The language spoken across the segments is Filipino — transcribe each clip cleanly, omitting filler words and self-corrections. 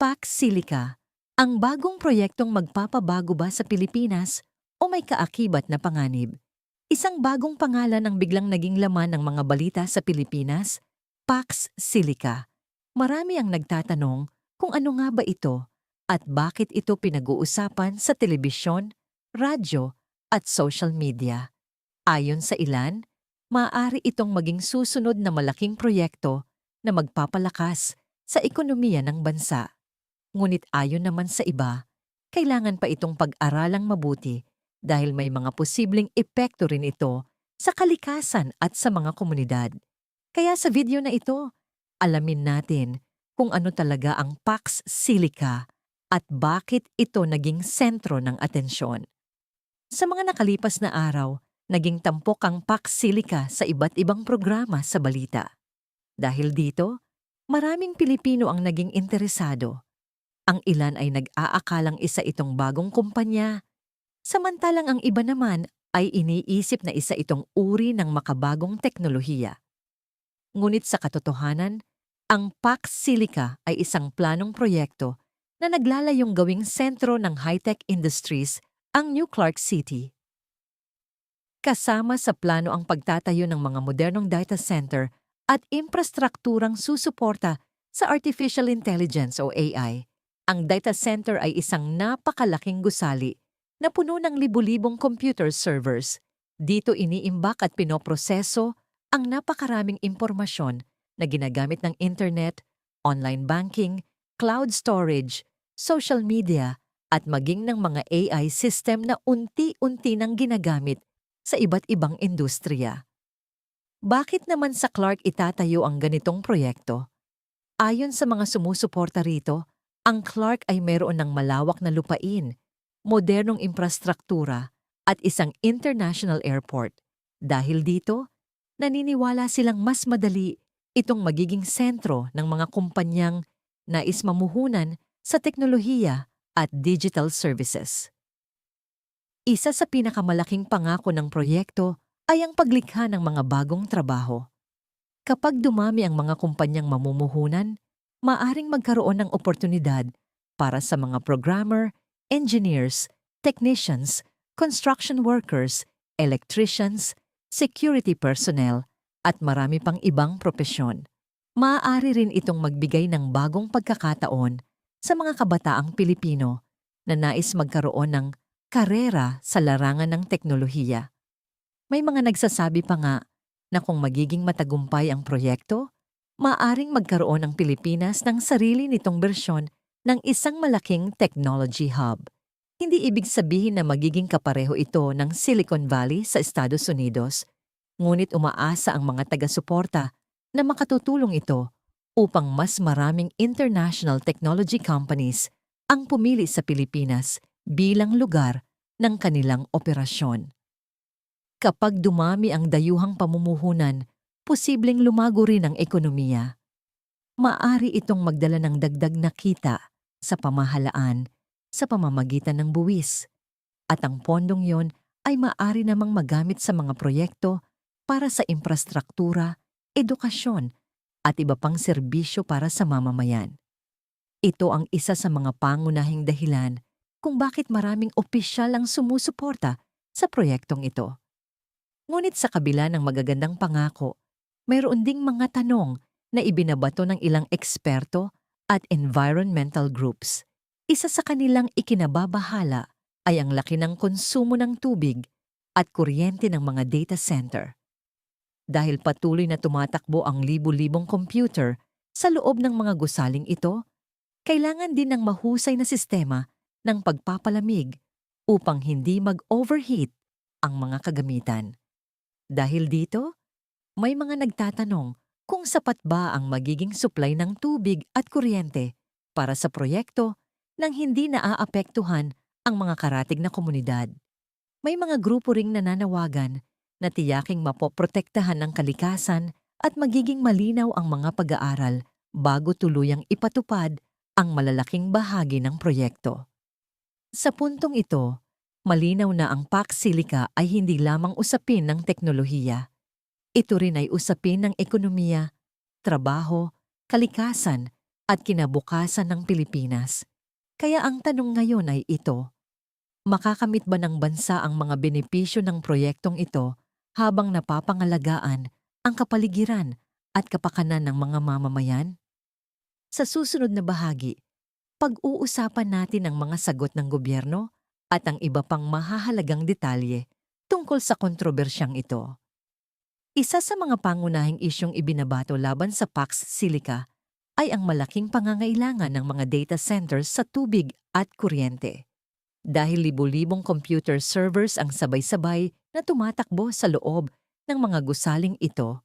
Pax Silica, ang bagong proyektong magpapabago ba sa Pilipinas o may kaakibat na panganib? Isang bagong pangalan ang biglang naging laman ng mga balita sa Pilipinas, Pax Silica. Marami ang nagtatanong kung ano nga ba ito at bakit ito pinag-uusapan sa telebisyon, radyo at social media. Ayon sa ilan, maaari itong maging susunod na malaking proyekto na magpapalakas sa ekonomiya ng bansa. Ngunit ayon naman sa iba, kailangan pa itong pag-aralang mabuti dahil may mga posibleng epekto rin ito sa kalikasan at sa mga komunidad. Kaya sa video na ito, alamin natin kung ano talaga ang Pax Silica at bakit ito naging sentro ng atensyon. Sa mga nakalipas na araw, naging tampok ang Pax Silica sa iba't ibang programa sa balita. Dahil dito, maraming Pilipino ang naging interesado. Ang ilan ay nag-aakalang isa itong bagong kumpanya, samantalang ang iba naman ay iniisip na isa itong uri ng makabagong teknolohiya. Ngunit sa katotohanan, ang Pax Silica ay isang planong proyekto na naglalayong gawing sentro ng high-tech industries ang New Clark City. Kasama sa plano ang pagtatayo ng mga modernong data center at infrastrukturang susuporta sa artificial intelligence o AI. Ang data center ay isang napakalaking gusali na puno ng libu-libong computer servers. Dito iniimbak at pinoproseso ang napakaraming impormasyon na ginagamit ng internet, online banking, cloud storage, social media, at maging ng mga AI system na unti-unti nang ginagamit sa iba't ibang industriya. Bakit naman sa Clark itatayo ang ganitong proyekto? Ayon sa mga sumusuporta rito, ang Clark ay mayroon ng malawak na lupain, modernong infrastruktura at isang international airport. Dahil dito, naniniwala silang mas madali itong magiging sentro ng mga kumpanyang nais mamuhunan sa teknolohiya at digital services. Isa sa pinakamalaking pangako ng proyekto ay ang paglikha ng mga bagong trabaho. Kapag dumami ang mga kumpanyang mamumuhunan, maaring magkaroon ng oportunidad para sa mga programmer, engineers, technicians, construction workers, electricians, security personnel, at marami pang ibang propesyon. Maaari rin itong magbigay ng bagong pagkakataon sa mga kabataang Pilipino na nais magkaroon ng karera sa larangan ng teknolohiya. May mga nagsasabi pa nga na kung magiging matagumpay ang proyekto, maaring magkaroon ng Pilipinas ng sarili nitong bersyon ng isang malaking technology hub. Hindi ibig sabihin na magiging kapareho ito ng Silicon Valley sa Estados Unidos, ngunit umaasa ang mga taga-suporta na makatutulong ito upang mas maraming international technology companies ang pumili sa Pilipinas bilang lugar ng kanilang operasyon. Kapag dumami ang dayuhang pamumuhunan, posibleng lumago rin ang ekonomiya. Maaari itong magdala ng dagdag na kita sa pamahalaan sa pamamagitan ng buwis, at ang pondong yon ay maaari namang magamit sa mga proyekto para sa infrastruktura, edukasyon, at iba pang serbisyo para sa mamamayan. Ito ang isa sa mga pangunahing dahilan kung bakit maraming opisyal ang sumusuporta sa proyektong ito. Ngunit sa kabila ng magagandang pangako, mayroon ding mga tanong na ibinabato ng ilang eksperto at environmental groups. Isa sa kanilang ikinababahala ay ang laki ng konsumo ng tubig at kuryente ng mga data center. Dahil patuloy na tumatakbo ang libu-libong computer sa loob ng mga gusaling ito, kailangan din ng mahusay na sistema ng pagpapalamig upang hindi mag-overheat ang mga kagamitan. Dahil dito, may mga nagtatanong kung sapat ba ang magiging supply ng tubig at kuryente para sa proyekto nang hindi naaapektuhan ang mga karatig na komunidad. May mga grupo ring nananawagan na tiyaking mapoprotektahan ng kalikasan at magiging malinaw ang mga pag-aaral bago tuluyang ipatupad ang malalaking bahagi ng proyekto. Sa puntong ito, malinaw na ang Pax Silica ay hindi lamang usapin ng teknolohiya. Ito rin ay usapin ng ekonomiya, trabaho, kalikasan, at kinabukasan ng Pilipinas. Kaya ang tanong ngayon ay ito, makakamit ba ng bansa ang mga benepisyo ng proyektong ito habang napapangalagaan ang kapaligiran at kapakanan ng mga mamamayan? Sa susunod na bahagi, pag-uusapan natin ang mga sagot ng gobyerno at ang iba pang mahahalagang detalye tungkol sa kontrobersyang ito. Isa sa mga pangunahing isyong ibinabato laban sa Pax Silica ay ang malaking pangangailangan ng mga data centers sa tubig at kuryente. Dahil libu-libong computer servers ang sabay-sabay na tumatakbo sa loob ng mga gusaling ito,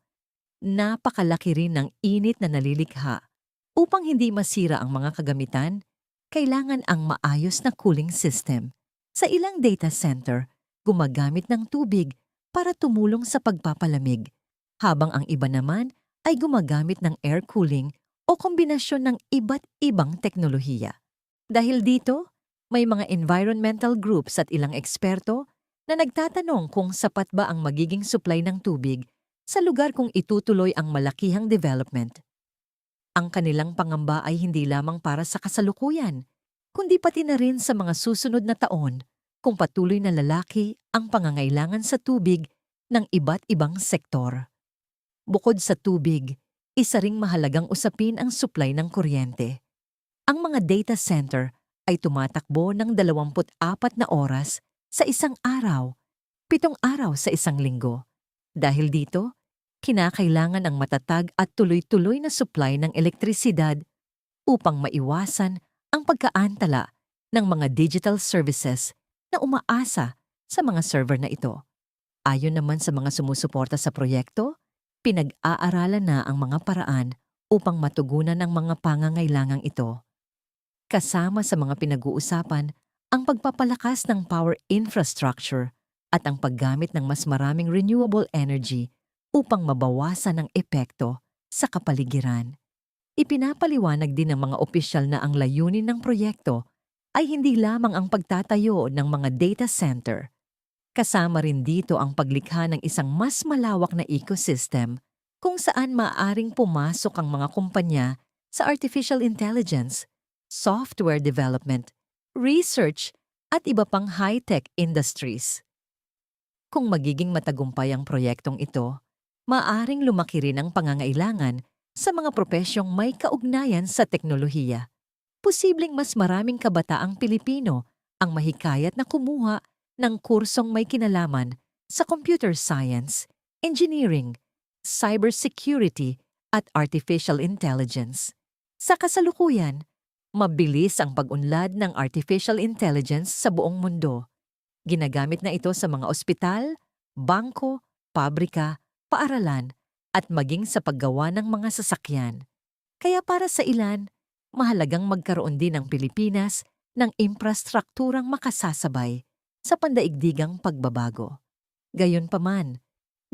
napakalaki rin ng init na nalilikha. Upang hindi masira ang mga kagamitan, kailangan ang maayos na cooling system. Sa ilang data center, gumagamit ng tubig para tumulong sa pagpapalamig, habang ang iba naman ay gumagamit ng air cooling o kombinasyon ng iba't ibang teknolohiya. Dahil dito, may mga environmental groups at ilang eksperto na nagtatanong kung sapat ba ang magiging supply ng tubig sa lugar kung itutuloy ang malakihang development. Ang kanilang pangamba ay hindi lamang para sa kasalukuyan, kundi pati na rin sa mga susunod na taon kung patuloy na lalaki ang pangangailangan sa tubig ng iba't ibang sektor. Bukod sa tubig, isa ring mahalagang usapin ang supply ng kuryente. Ang mga data center ay tumatakbo ng 24 na oras sa isang araw, 7 araw sa isang linggo. Dahil dito, kinakailangan ang matatag at tuloy-tuloy na supply ng elektrisidad upang maiwasan ang pagkaantala ng mga digital services na umaasa sa mga server na ito. Ayon naman sa mga sumusuporta sa proyekto, pinag-aaralan na ang mga paraan upang matugunan ang mga pangangailangang ito. Kasama sa mga pinag-uusapan ang pagpapalakas ng power infrastructure at ang paggamit ng mas maraming renewable energy upang mabawasan ang epekto sa kapaligiran. Ipinapaliwanag din ng mga opisyal na ang layunin ng proyekto ay hindi lamang ang pagtatayo ng mga data center. Kasama rin dito ang paglikha ng isang mas malawak na ecosystem kung saan maaaring pumasok ang mga kumpanya sa artificial intelligence, software development, research, at iba pang high-tech industries. Kung magiging matagumpay ang proyektong ito, maaaring lumaki rin ang pangangailangan sa mga propesyong may kaugnayan sa teknolohiya. Posibleng mas maraming kabataang Pilipino ang mahikayat na kumuha ng kursong may kinalaman sa computer science, engineering, cybersecurity, at artificial intelligence. Sa kasalukuyan, mabilis ang pag-unlad ng artificial intelligence sa buong mundo. Ginagamit na ito sa mga ospital, bangko, pabrika, paaralan, at maging sa paggawa ng mga sasakyan. Kaya para sa ilan, mahalagang magkaroon din ng Pilipinas ng infrastrukturang makasasabay sa pandaigdigang pagbabago. Gayunpaman,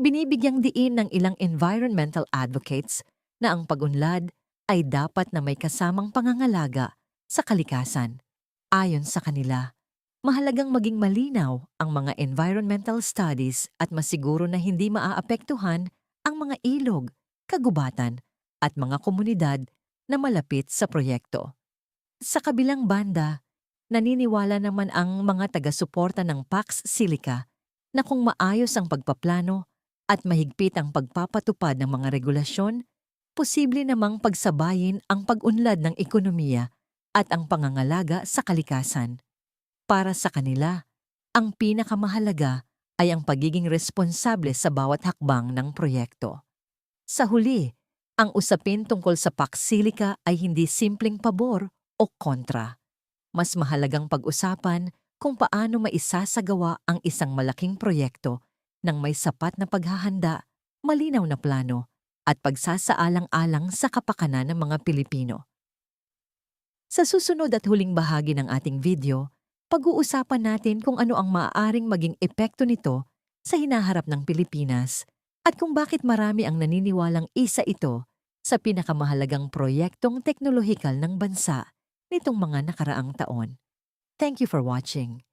binibigyang diin ng ilang environmental advocates na ang pag-unlad ay dapat na may kasamang pangangalaga sa kalikasan. Ayon sa kanila, mahalagang maging malinaw ang mga environmental studies at masiguro na hindi maaapektuhan ang mga ilog, kagubatan, at mga komunidad na malapit sa proyekto. Sa kabilang banda, naniniwala naman ang mga taga-suporta ng Pax Silica na kung maayos ang pagpaplano at mahigpit ang pagpapatupad ng mga regulasyon, posible namang pagsabayin ang pag-unlad ng ekonomiya at ang pangangalaga sa kalikasan. Para sa kanila, ang pinakamahalaga ay ang pagiging responsable sa bawat hakbang ng proyekto. Sa huli, ang usapin tungkol sa Pax Silica ay hindi simpleng pabor o kontra. Mas mahalagang pag-usapan kung paano maisasagawa ang isang malaking proyekto ng may sapat na paghahanda, malinaw na plano, at pagsasaalang-alang sa kapakanan ng mga Pilipino. Sa susunod at huling bahagi ng ating video, pag-uusapan natin kung ano ang maaaring maging epekto nito sa hinaharap ng Pilipinas at kung bakit marami ang naniniwalang isa ito sa pinakamahalagang proyektong teknolohikal ng bansa nitong mga nakaraang taon. Thank you for watching.